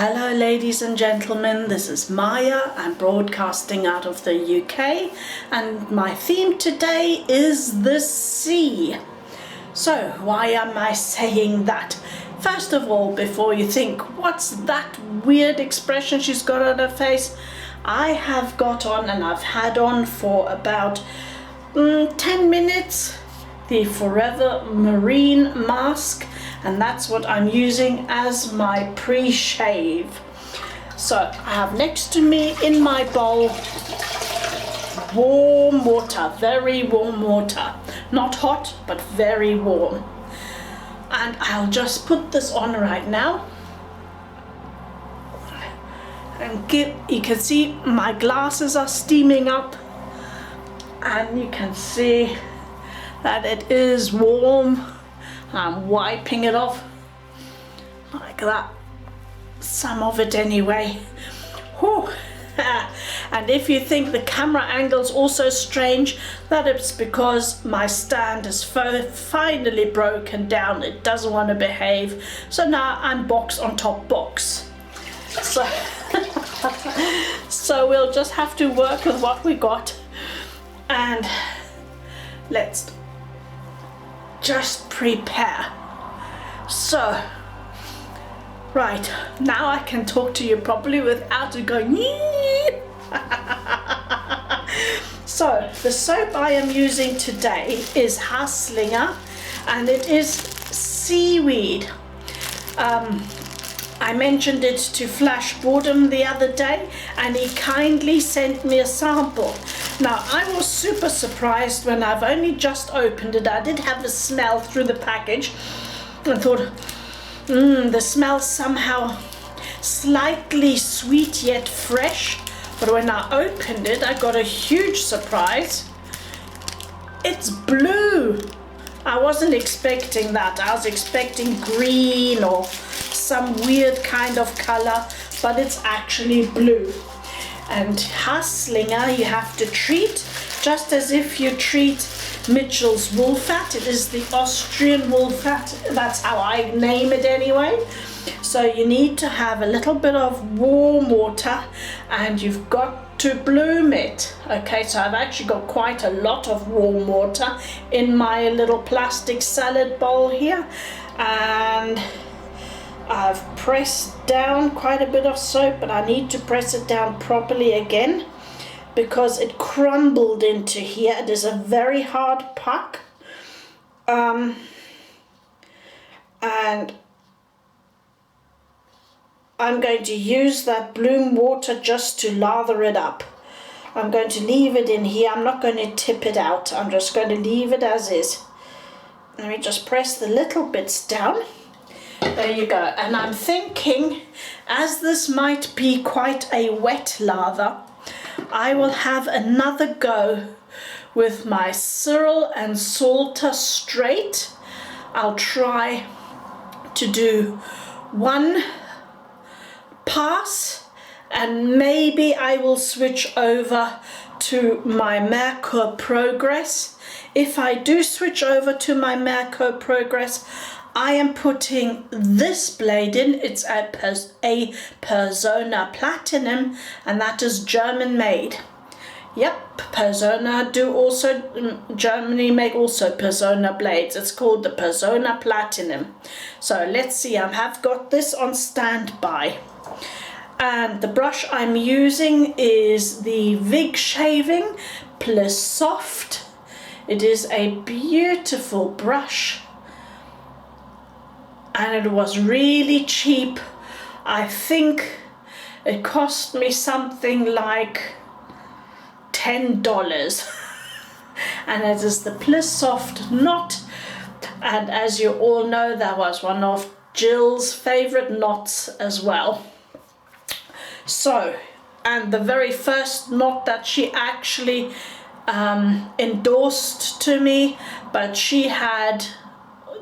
Hello ladies and gentlemen, this is Maja. I'm broadcasting out of the UK and my theme today is the sea. So why am I saying that? First of all, before you think, what's that weird expression she's got on her face? I have got on and I've had on for about 10 minutes the Forever Marine mask, and that's what I'm using as my pre-shave. So I have next to me in my bowl warm water, very warm water, not hot but very warm, and I'll just put this on right now. And you can see my glasses are steaming up, and you can see that it is warm. I'm wiping it off like that, some of it anyway. Whew. And if you think the camera angle's also strange, that it's because my stand is finally broken down. It doesn't want to behave, so now I'm box on top box. So we'll just have to work with what we got, and let's just prepare. So right now I can talk to you properly without it going So the soap I am using today is Haslinger, and it is Seaweed. I mentioned it to Flash Boredom the other day and he kindly sent me a sample. Now I was super surprised when I've only just opened it. I did have a smell through the package and thought, the smell somehow slightly sweet yet fresh. But when I opened it, I got a huge surprise. It's blue. I wasn't expecting that. I was expecting green or some weird kind of color, but it's actually blue. And Haslinger you have to treat just as if you treat Mitchell's wool fat. It is the Austrian wool fat, that's how I name it anyway. So you need to have a little bit of warm water and you've got to bloom it. Okay, so I've actually got quite a lot of warm water in my little plastic salad bowl here, and I've pressed down quite a bit of soap, but I need to press it down properly again because it crumbled into here. It is a very hard puck, and I'm going to use that bloom water just to lather it up. I'm going to leave it in here. I'm not going to tip it out. I'm just going to leave it as is. Let me just press the little bits down. There you go. And I'm thinking, as this might be quite a wet lather, I will have another go with my Cyrll and Salter straight. I'll try to do one pass and maybe I will switch over to my Merkur Progress. If I do switch over to my Merkur Progress, I am putting this blade in. It's a Personna Platinum, and that is German made. Yep, Personna do also, Germany make also Personna blades. It's called the Personna Platinum. So let's see, I have got this on standby. And the brush I'm using is the Vigshaving Plissoft. It is a beautiful brush. And it was really cheap. I think it cost me something like $10. And it is the Plissoft knot. And as you all know, that was one of Jill's favorite knots as well. So, and the very first knot that she actually endorsed to me, but she had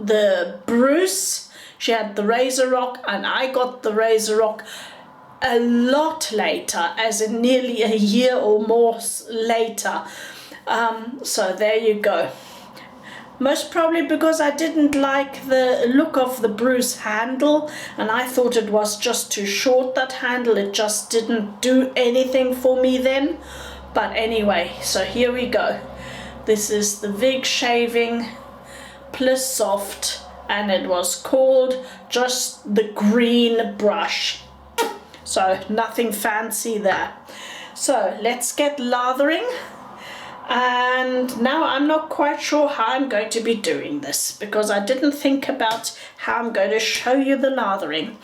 the Bruce, she had the Razor Rock, and I got the Razor Rock a lot later, as in nearly a year or more later. So there you go. Most probably because I didn't like the look of the bruise handle, and I thought it was just too short, that handle. It just didn't do anything for me then. But anyway, so here we go. This is the Vigshaving Plissoft, and it was called just the green brush. So nothing fancy there. So let's get lathering. And now I'm not quite sure how I'm going to be doing this, because I didn't think about how I'm going to show you the lathering.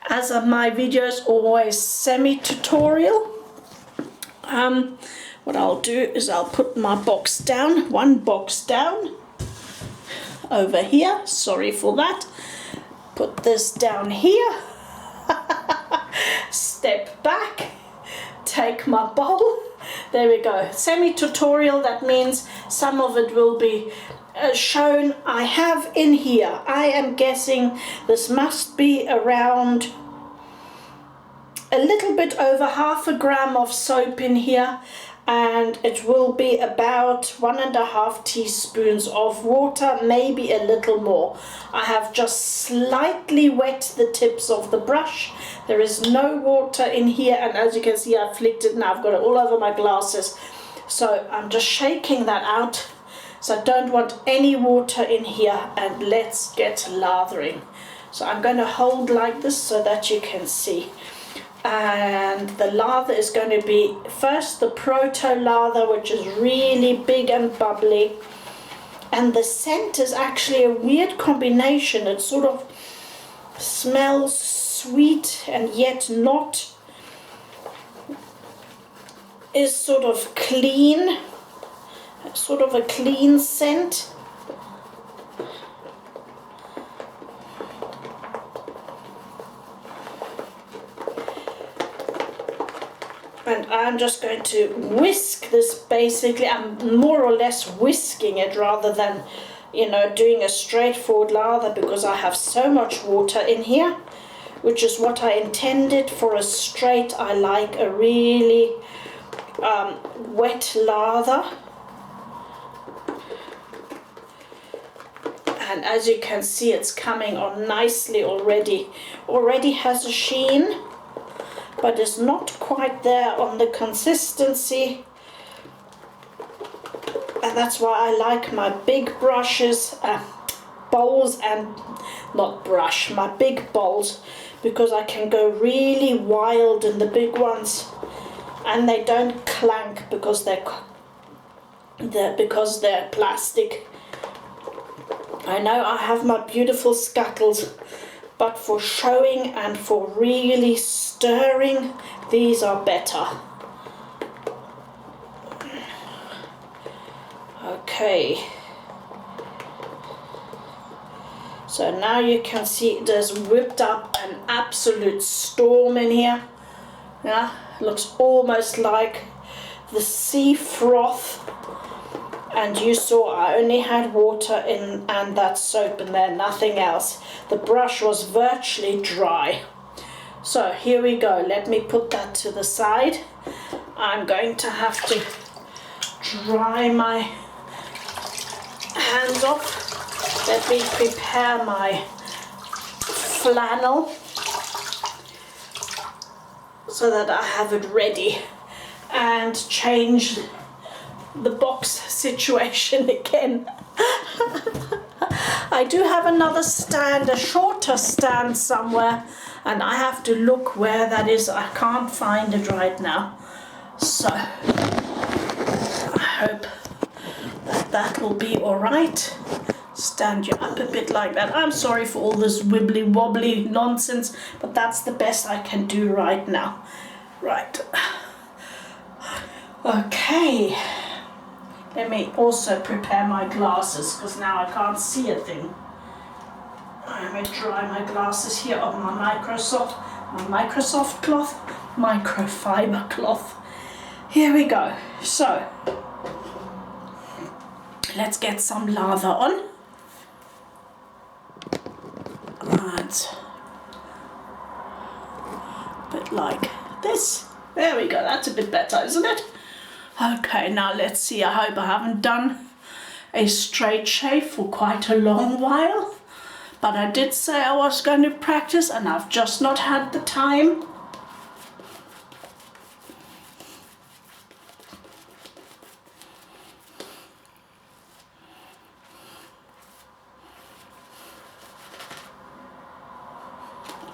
As are my videos always semi-tutorial, what I'll do is I'll put my box down, one box down over here, sorry for that. Put this down here, step back, take my bowl. There we go, semi-tutorial. That means some of it will be shown. I have in here, I am guessing this must be around a little bit over 1/2 gram of soap in here, and it will be about 1.5 teaspoons of water, maybe a little more. I have just slightly wet the tips of the brush. There is no water in here, and as you can see, I've flicked it now. I've got it all over my glasses. So I'm just shaking that out. So I don't want any water in here, and let's get lathering. So I'm going to hold like this so that you can see. And the lather is going to be first the Proto Lather, which is really big and bubbly. And the scent is actually a weird combination. It sort of smells sweet and yet not, is sort of clean, sort of a clean scent. And I'm just going to whisk this. Basically, I'm more or less whisking it rather than, you know, doing a straightforward lather, because I have so much water in here, which is what I intended for a straight. I like a really wet lather. And as you can see, it's coming on nicely already. Already has a sheen, but it's not quite there on the consistency. And that's why I like my big brushes, bowls, and not brush, my big bowls, because I can go really wild in the big ones, and they don't clank because they're plastic. I know I have my beautiful scuttles, but for showing and for really stirring, these are better. Okay. So now you can see it has whipped up an absolute storm in here. Yeah, looks almost like the sea froth. And you saw I only had water in and that soap in there, nothing else. The brush was virtually dry. So here we go. Let me put that to the side. I'm going to have to dry my hands off. Let me prepare my flannel so that I have it ready, and change the box situation again. I do have another stand, a shorter stand somewhere, and I have to look where that is. I can't find it right now. So I hope that that will be all right. Stand you up a bit like that. I'm sorry for all this wibbly wobbly nonsense, but that's the best I can do right now. Right. Okay. Let me also prepare my glasses, because now I can't see a thing. I'm going to dry my glasses here on my Microsoft cloth, microfiber cloth. Here we go. So let's get some lather on. And a bit like this. There we go. That's a bit better, isn't it? Okay, now let's see. I hope I haven't done a straight shave for quite a long while, but I did say I was going to practice and I've just not had the time.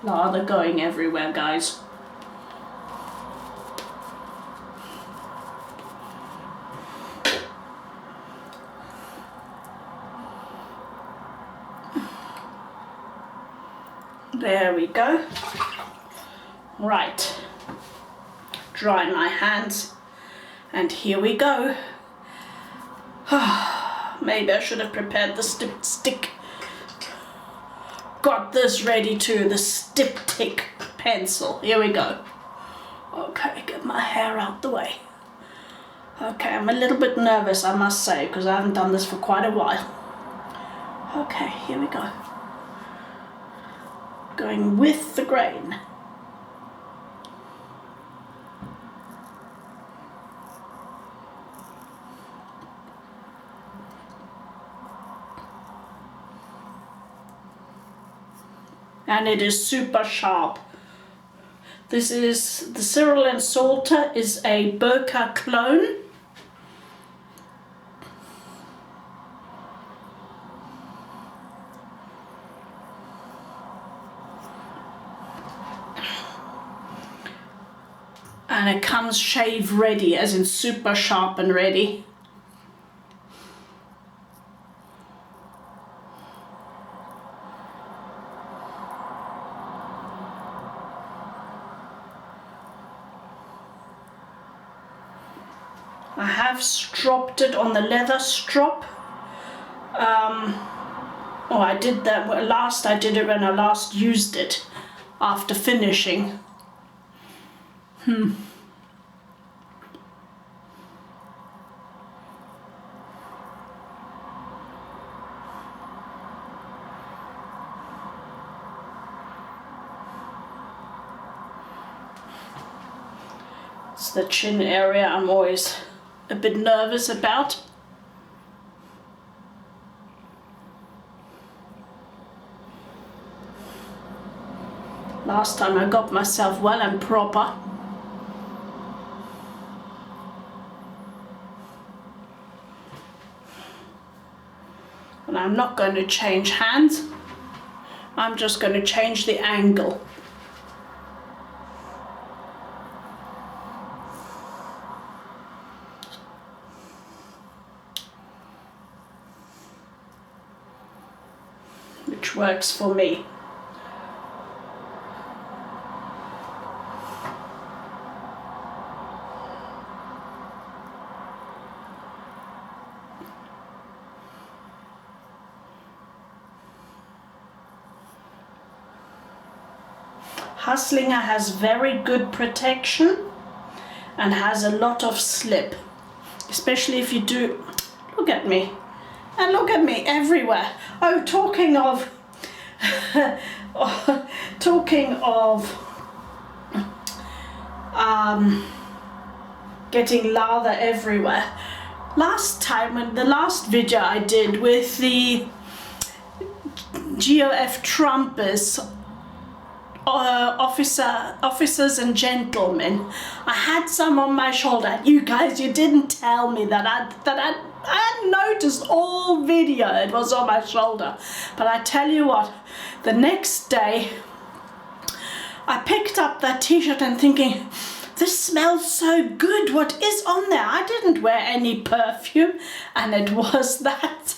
Lather going everywhere, guys. There we go. Right. Dry my hands. And here we go. Maybe I should have prepared the stick. Got this ready too, the Styptic pencil. Here we go. Okay, get my hair out the way. Okay, I'm a little bit nervous, I must say, because I haven't done this for quite a while. Okay, here we go. Going with the grain. And it is super sharp. This is the Cyrll and Salter is a Burka clone. And it comes shave ready, as in super sharp and ready. I have stropped it on the leather strop. I did that last. I did it when I last used it after finishing. It's the chin area I'm always a bit nervous about. Last time I got myself well and proper. And I'm not going to change hands. I'm just going to change the angle. Which works for me. Haslinger has very good protection and has a lot of slip, especially if you do. Look at me, and look at me everywhere. Oh, talking of getting lather everywhere. Last time, in the last video I did with the GOF Trumpers, officers and gentlemen, I had some on my shoulder. You guys, you didn't tell me that I hadn't noticed all video it was on my shoulder. But I tell you what, the next day I picked up that t-shirt and thinking, this smells so good, what is on there? I didn't wear any perfume, and it was that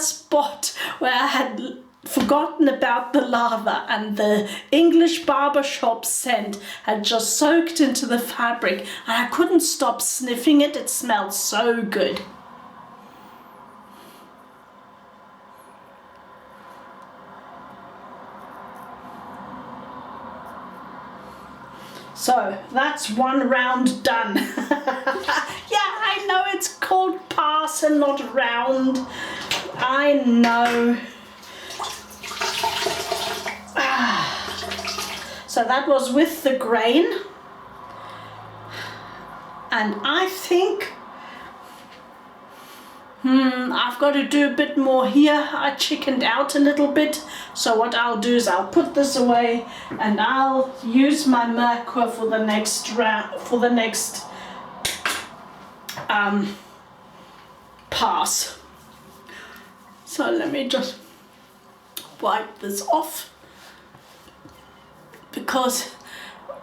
spot where I had forgotten about the lather, and the English barbershop scent had just soaked into the fabric, and I couldn't stop sniffing it. It smelled so good. So that's one round done. Yeah, I know it's called pass and not round. I know. So that was with the grain, and I think I've got to do a bit more here. I chickened out a little bit. So what I'll do is I'll put this away and I'll use my Merkur for the next round, for the next pass. So let me just wipe this off, because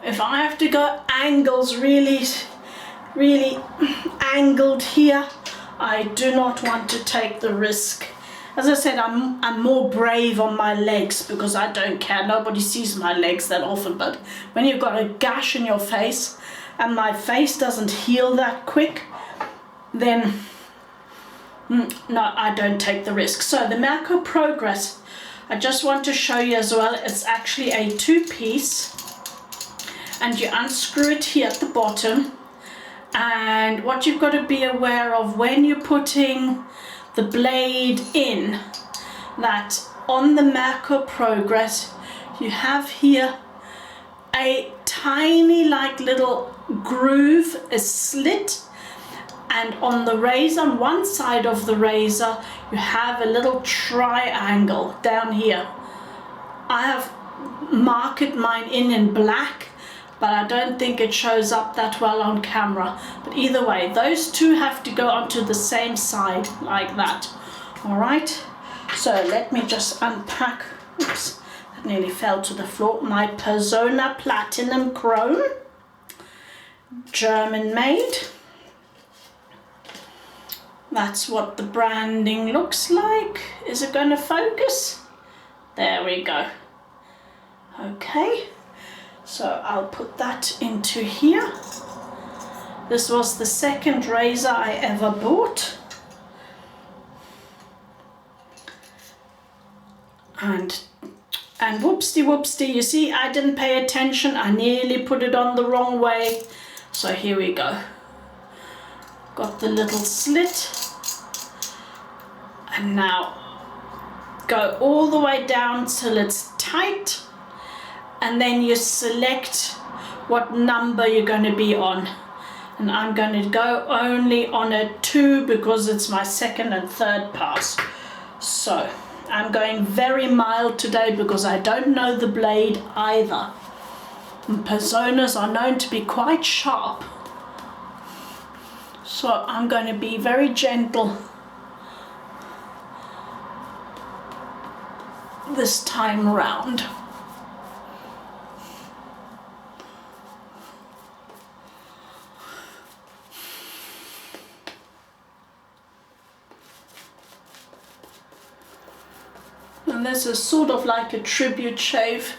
if I have to go angles really angled here, I do not want to take the risk. As I said, I'm more brave on my legs because I don't care. Nobody sees my legs that often, but when you've got a gash in your face and my face doesn't heal that quick, then no, I don't take the risk. So the Merkur Progress, I just want to show you as well, it's actually a 2-piece, and you unscrew it here at the bottom. And what you've got to be aware of when you're putting the blade in, that on the Merkur Progress you have here a tiny like little groove, a slit, and on the razor, on one side of the razor, you have a little triangle down here. I have marked mine in black, but I don't think it shows up that well on camera. But either way, those two have to go onto the same side like that. All right, so let me just unpack, oops, that nearly fell to the floor, my Personna Platinum Chrome, German made. That's what the branding looks like. Is it going to focus? There we go. Okay. So I'll put that into here. This was the second razor I ever bought. And whoopsie, you see, I didn't pay attention. I nearly put it on the wrong way. So here we go. Got the little slit. And now go all the way down till it's tight. And then you select what number you're going to be on. And I'm going to go only on a 2 because it's my second and third pass. So I'm going very mild today because I don't know the blade either. And Personas are known to be quite sharp. So I'm going to be very gentle this time around. And this is sort of like a tribute shave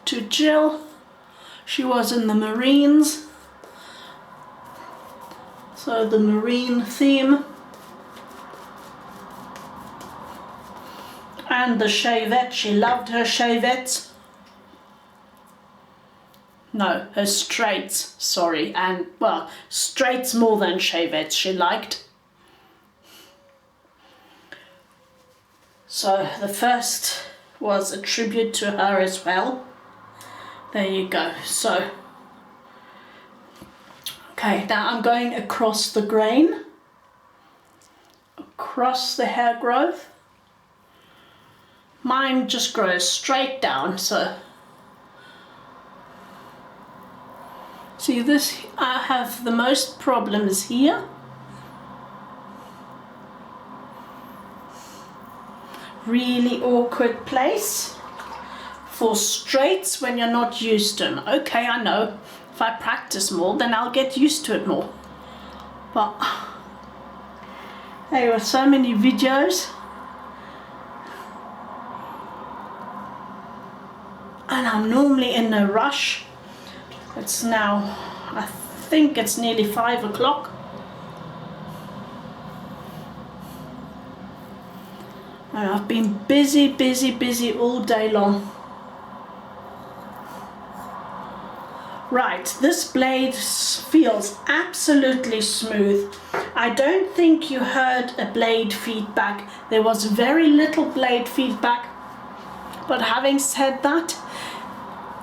to Jill. She was in the Marines. So the Marine theme. And the shavette, she loved her shavettes. No, her straights, sorry. And well, straights more than shavettes she liked. So the first was a tribute to her as well. There you go. So, okay, now I'm going across the grain, across the hair growth. Mine just grows straight down, so see this, I have the most problems here. Really awkward place for straights when you're not used to them. Okay, I know, if I practice more then I'll get used to it more. But there were so many videos and I'm normally in a rush. It's now, I think it's nearly 5 o'clock. And I've been busy all day long. Right, this blade feels absolutely smooth. I don't think you heard a blade feedback. There was very little blade feedback. But having said that,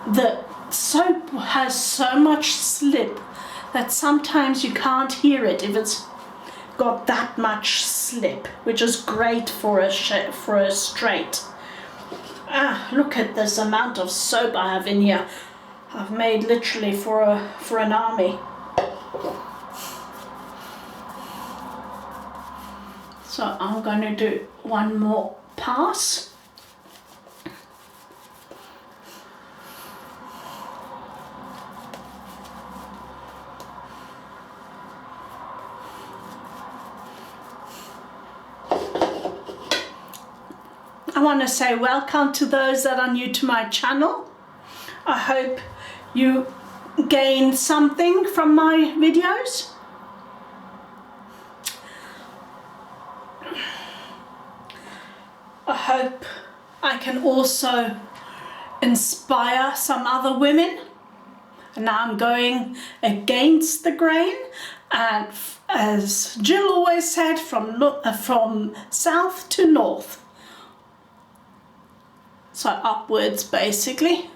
the soap has so much slip that sometimes you can't hear it if it's got that much slip, which is great for a straight. Look at this amount of soap I have in here. I've made literally for an army. So I'm going to do one more pass. I want to say welcome to those that are new to my channel. I hope you gain something from my videos. I hope I can also inspire some other women. And now I'm going against the grain, and as Jill always said, from south to north. So upwards basically.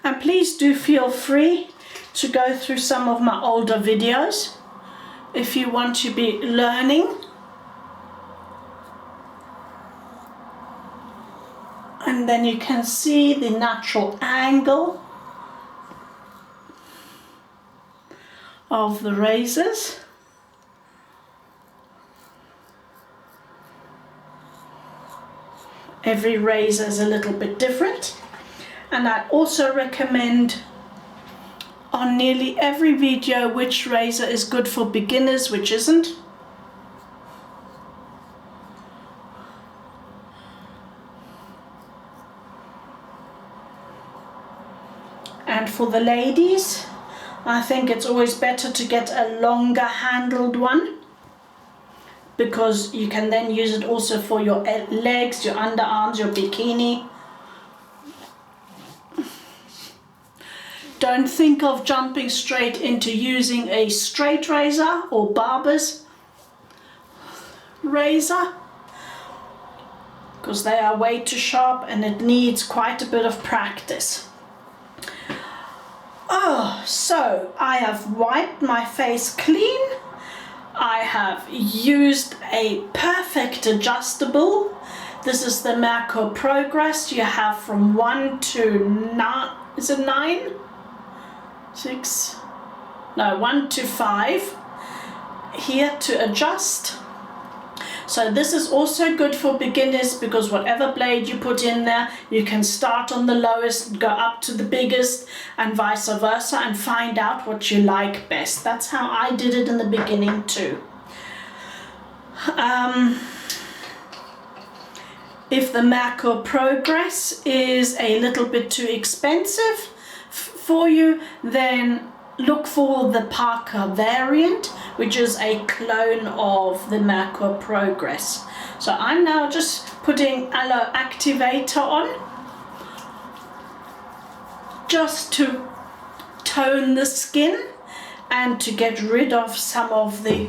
And please do feel free to go through some of my older videos if you want to be learning. And then you can see the natural angle of the razors. Every razor is a little bit different, and I also recommend on nearly every video which razor is good for beginners, which isn't. And for the ladies, I think it's always better to get a longer handled one, because you can then use it also for your legs, your underarms, your bikini. Don't think of jumping straight into using a StraightRazor or barber's razor, because they are way too sharp and it needs quite a bit of practice. Oh, so I have wiped my face clean. I have used a perfect adjustable. This is the Merkur Progress. You have from 1 to 9, is it 9? 6? No, 1 to 5 here to adjust. So this is also good for beginners, because whatever blade you put in there, you can start on the lowest, go up to the biggest, and vice versa, and find out what you like best. That's how I did it in the beginning too. If the Merkur Progress is a little bit too expensive for you, then look for the Parker variant, which is a clone of the Merkur Progress. So I'm now just putting Aloe Activator on, just to tone the skin and to get rid of some of the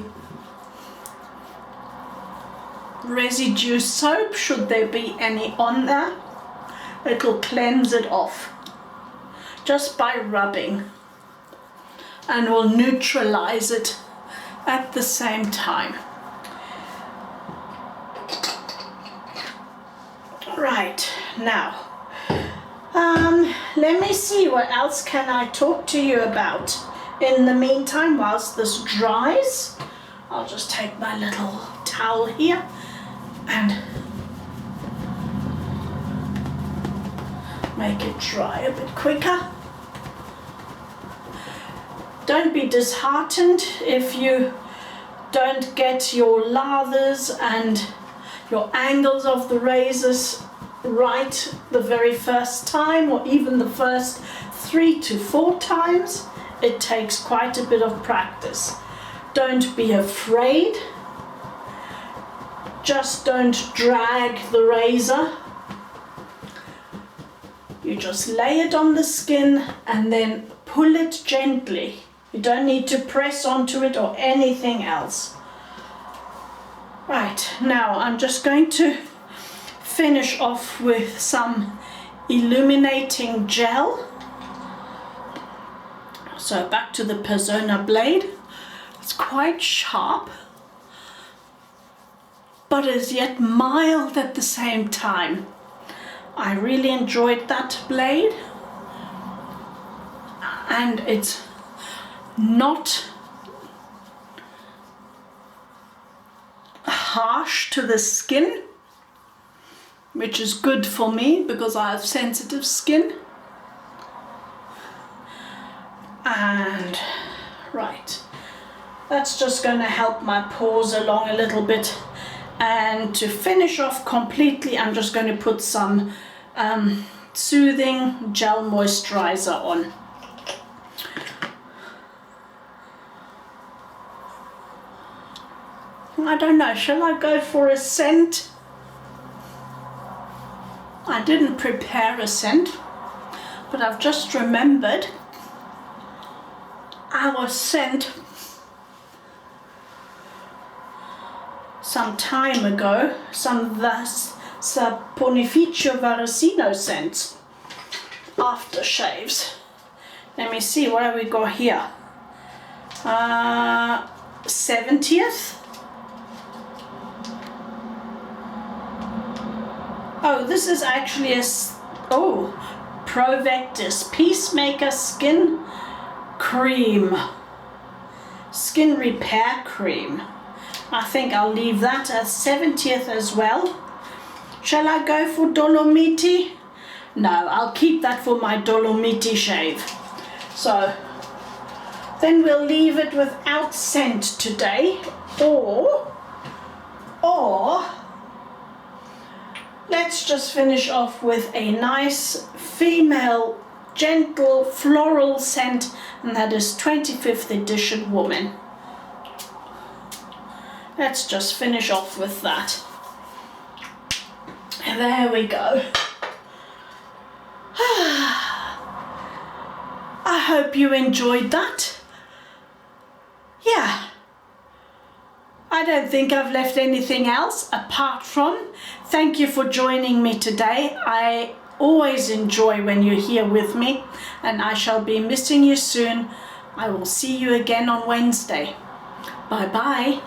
residue soap, should there be any on there. It'll cleanse it off just by rubbing, and will neutralize it at the same time. Right, now let me see, what else can I talk to you about in the meantime whilst this dries. I'll just take my little towel here and make it dry a bit quicker. Don't be disheartened if you don't get your lathers and your angles of the razors right the very first time, or even the first 3 to 4 times. It takes quite a bit of practice. Don't be afraid. Just don't drag the razor. You just lay it on the skin and then pull it gently. You don't need to press onto it or anything else. Right, now I'm just going to finish off with some illuminating gel. So back to the Personna blade. It's quite sharp, but is yet mild at the same time. I really enjoyed that blade, and it's not harsh to the skin, which is good for me because I have sensitive skin. And right, that's just going to help my pores along a little bit. And to finish off completely, I'm just going to put some soothing gel moisturizer on. I don't know, shall I go for a scent? I didn't prepare a scent, but I've just remembered our scent some time ago, some Saponificio Varesino scents, aftershaves. Let me see what have we got here. 70th. Oh, this is actually a Provectus Peacemaker Skin Cream, Skin Repair Cream. I think I'll leave that as 70th as well. Shall I go for Dolomiti? No, I'll keep that for my Dolomiti shave. So then we'll leave it without scent today, or let's just finish off with a nice female gentle floral scent, and that is 25th edition Woman. Let's just finish off with that. And there we go. I hope you enjoyed that. Yeah. I don't think I've left anything else apart from thank you for joining me today. I always enjoy when you're here with me, and I shall be missing you soon. I will see you again on Wednesday. Bye bye.